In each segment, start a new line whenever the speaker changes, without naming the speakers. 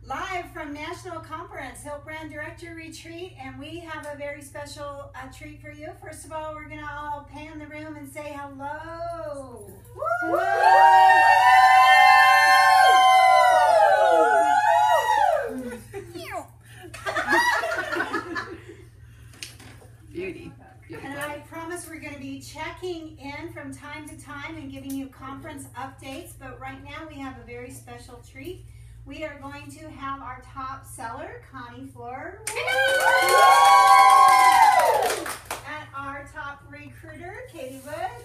Live from National Conference, Hiltbrand Director Retreat, and we have a very special treat for you. First of all, we're going to all pan the room and say hello. Woo!
Beauty.
And I promise we're going to be checking in from time to time and giving you conference updates, but right now we have a very special treat. We are going to have our top seller, Connie Floor, and our top recruiter, Katie Wood,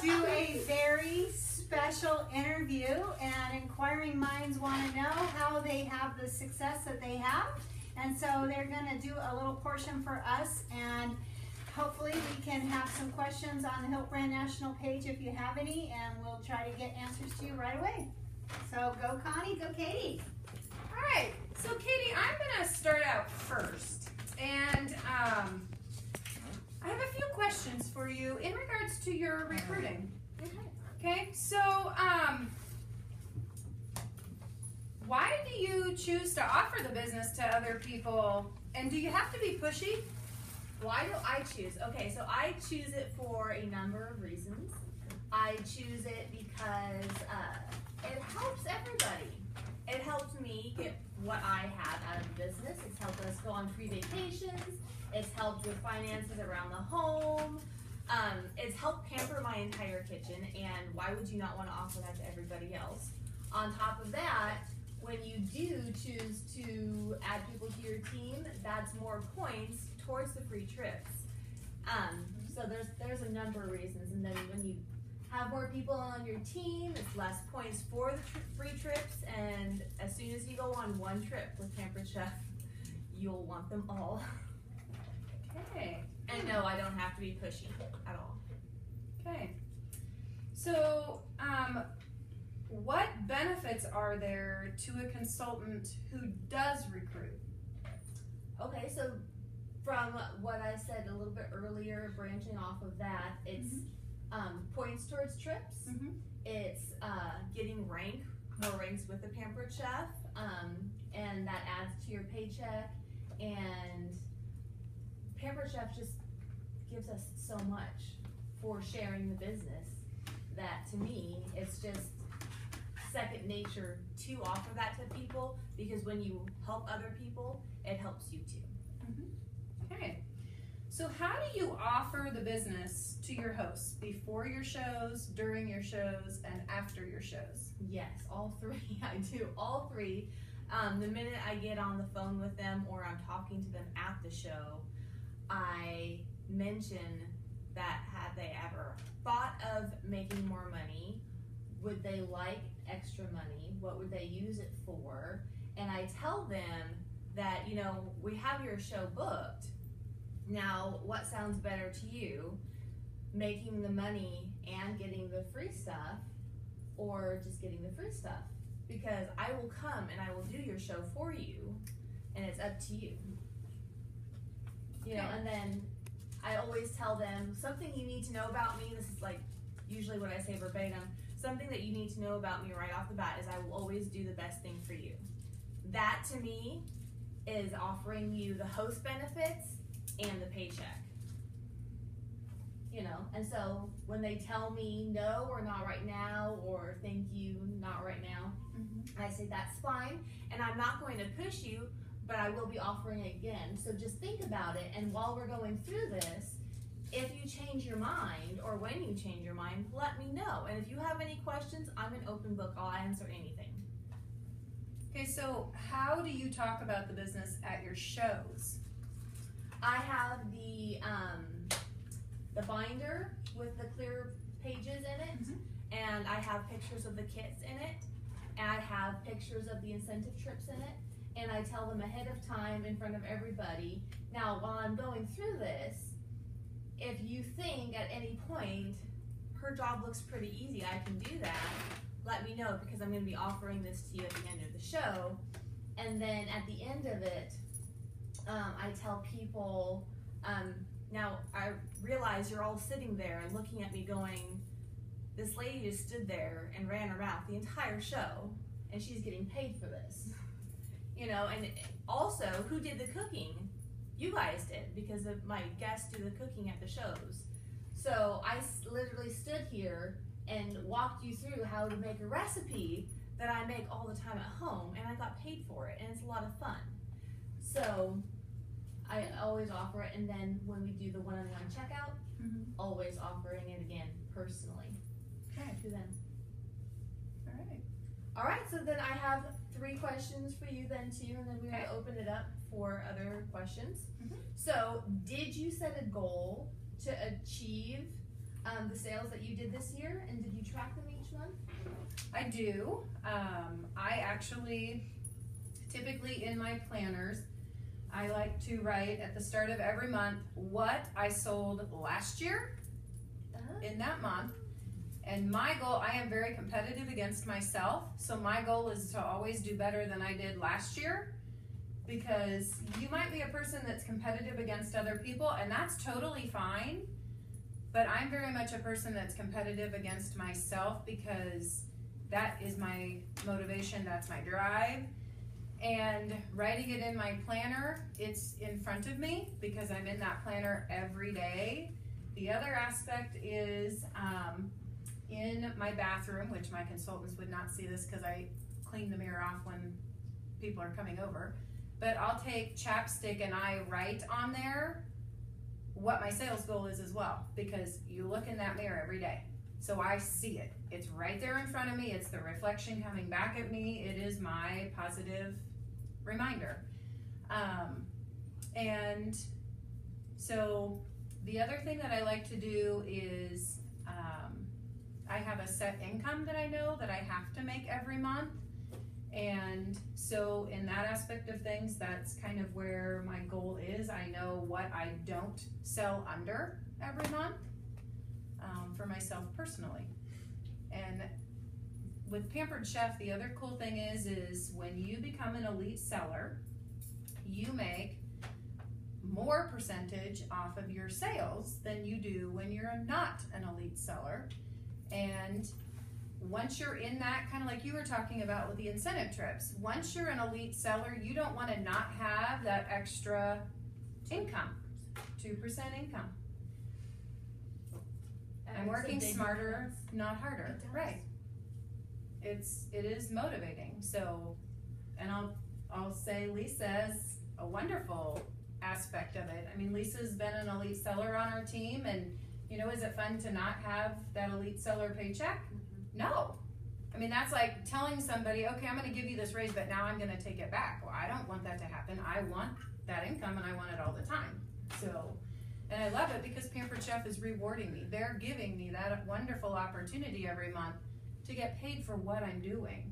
do a very special interview, and inquiring minds want to know how they have the success that they have. And so they're going to do a little portion for us, and hopefully we can have some questions on the Hiltbrand National page if you have any, and we'll try to get answers to you right away. So go Connie, go Katie.
All right, so Katie, I'm going to start out first, and I have a few questions for you in regards to your recruiting. Okay, so why do you choose to offer the business to other people, and do you have to be pushy?
Why do I choose? Okay, so I choose it for a number of reasons. I choose it because it helps everybody. It helps me get what I have out of the business. It's helped us go on free vacations. It's helped with finances around the home. It's helped pamper my entire kitchen, and why would you not want to offer that to everybody else? On top of that, when you do choose to add people to your team, that's more points towards the free trips. So there's a number of reasons, and then when you have more people on your team, it's less points for the free trips, and as soon as you go on one trip with Pampered Chef, you'll want them all.
Okay.
And no, I don't have to be pushy at all.
Okay. So, what benefits are there to a consultant who does recruit?
Okay, so from what I said a little bit earlier, branching off of that, it's points towards trips. It's getting more ranks with the Pampered Chef, and that adds to your paycheck. And Pampered Chef just gives us so much for sharing the business that, to me, it's just second nature to offer that to people, because when you help other people, it helps you too.
Okay. So how do you offer the business to your hosts before your shows, during your shows, and after your shows?
Yes, all three. I do all three. The minute I get on the phone with them or I'm talking to them at the show, I mention that had they ever thought of making more money? Would they like extra money? What would they use it for? And I tell them that, you know, we have your show booked. Now, what sounds better to you? Making the money and getting the free stuff, or just getting the free stuff? Because I will come and I will do your show for you, and it's up to you. You know, and then I always tell them something you need to know about me. This is like usually what I say verbatim. Something that you need to know about me right off the bat is I will always do the best thing for you. That to me is offering you the host benefits and the paycheck. You know, and so when they tell me no or not right now, or thank you, not right now, I say that's fine, and I'm not going to push you, but I will be offering it again. So just think about it, and while we're going through this, if you change your mind, or when you change your mind, let me know. And if you have any questions, I'm an open book. I'll answer anything.
Okay, so how do you talk about the business at your shows?
I have the binder with the clear pages in it, and I have pictures of the kits in it, and I have pictures of the incentive trips in it, and I tell them ahead of time in front of everybody. Now, while I'm going through this, if you think at any point, her job looks pretty easy, I can do that, let me know, because I'm going to be offering this to you at the end of the show. And then at the end of it, I tell people, now I realize you're all sitting there and looking at me going, this lady just stood there and ran her mouth the entire show, and she's getting paid for this. You know, and also, who did the cooking? You guys did, because of my guests do the cooking at the shows. So I literally stood here and walked you through how to make a recipe that I make all the time at home, and I got paid for it, and it's a lot of fun. So I always offer it, and then when we do the one-on-one checkout, always offering it again personally.
Okay.
To them.
All right.
All right, so then I have 3 questions for you then too, and then we're
Okay.
gonna open it up for other questions.
Mhm.
So, did you set a goal to achieve the sales that you did this year, and did you track them each month?
I do. I actually, typically in my planners, I like to write at the start of every month what I sold last year in that month. And my goal, I am very competitive against myself, so my goal is to always do better than I did last year, because you might be a person that's competitive against other people, and that's totally fine, but I'm very much a person that's competitive against myself, because that is my motivation, that's my drive. And writing it in my planner, it's in front of me because I'm in that planner every day. The other aspect is in my bathroom, which my consultants would not see this because I clean the mirror off when people are coming over, but I'll take chapstick and I write on there what my sales goal is as well, because you look in that mirror every day. So I see it. It's right there in front of me. It's the reflection coming back at me. It is my positive reminder. And so the other thing that I like to do is I have a set income that I know that I have to make every month. And so in that aspect of things, that's kind of where my goal is. I know what I don't sell under every month for myself personally. And with Pampered Chef, the other cool thing is when you become an elite seller, you make more percentage off of your sales than you do when you're not an elite seller. And once you're in that, kind of like you were talking about with the incentive trips, once you're an elite seller, you don't want to not have that extra income, 2% income. I'm working smarter, not harder. Right. It is motivating. So, and I'll say Lisa's a wonderful aspect of it. I mean, Lisa's been an elite seller on our team, and you know, is it fun to not have that elite seller paycheck? No. I mean, that's like telling somebody, okay, I'm going to give you this raise, but now I'm going to take it back. Well, I don't want that to happen. I want that income, and I want it all the time. So, and I love it because Pampered Chef is rewarding me. They're giving me that wonderful opportunity every month to get paid for what I'm doing.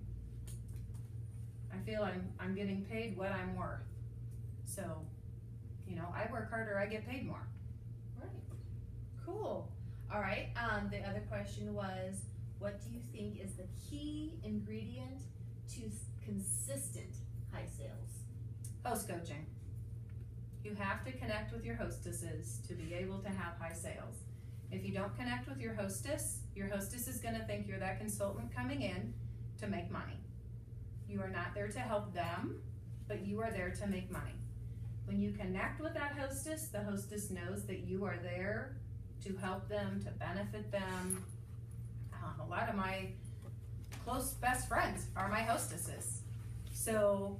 I feel I'm getting paid what I'm worth. So, you know, I work harder, I get paid more.
Right. Cool. All right. The other question was, what do you think is the key ingredient to consistent high sales?
Host coaching. You have to connect with your hostesses to be able to have high sales. If you don't connect with your hostess is going to think you're that consultant coming in to make money. You are not there to help them, but you are there to make money. When you connect with that hostess, the hostess knows that you are there to help them, to benefit them. A lot of my close best friends are my hostesses. So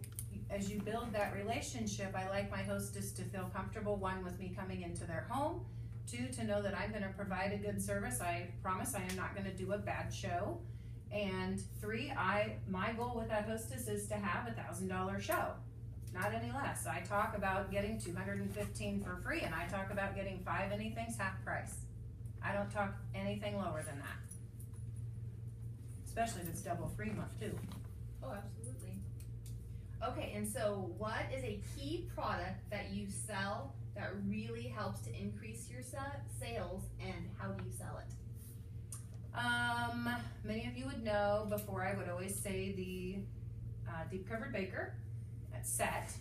as you build that relationship, I like my hostess to feel comfortable, 1, with me coming into their home, 2, to know that I'm going to provide a good service. I promise I am not going to do a bad show. And 3, my goal with that hostess is to have $1,000 show, not any less. I talk about getting 215 for free, and I talk about getting 5 anythings half price. I don't talk anything lower than that, especially if it's double free month too.
Oh, absolutely. Okay, and so what is a key product that you sell that really helps to increase your sales, and how do you sell it?
Many of you would know, before I would always say the deep covered baker set.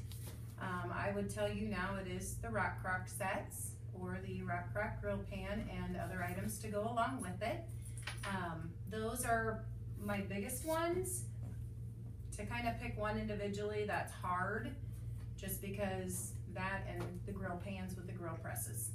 I would tell you now it is the rock crock sets, or the rock crock grill pan and other items to go along with it. Those are my biggest ones. To kind of pick one individually, that's hard, just because that and the grill pans with the grill presses.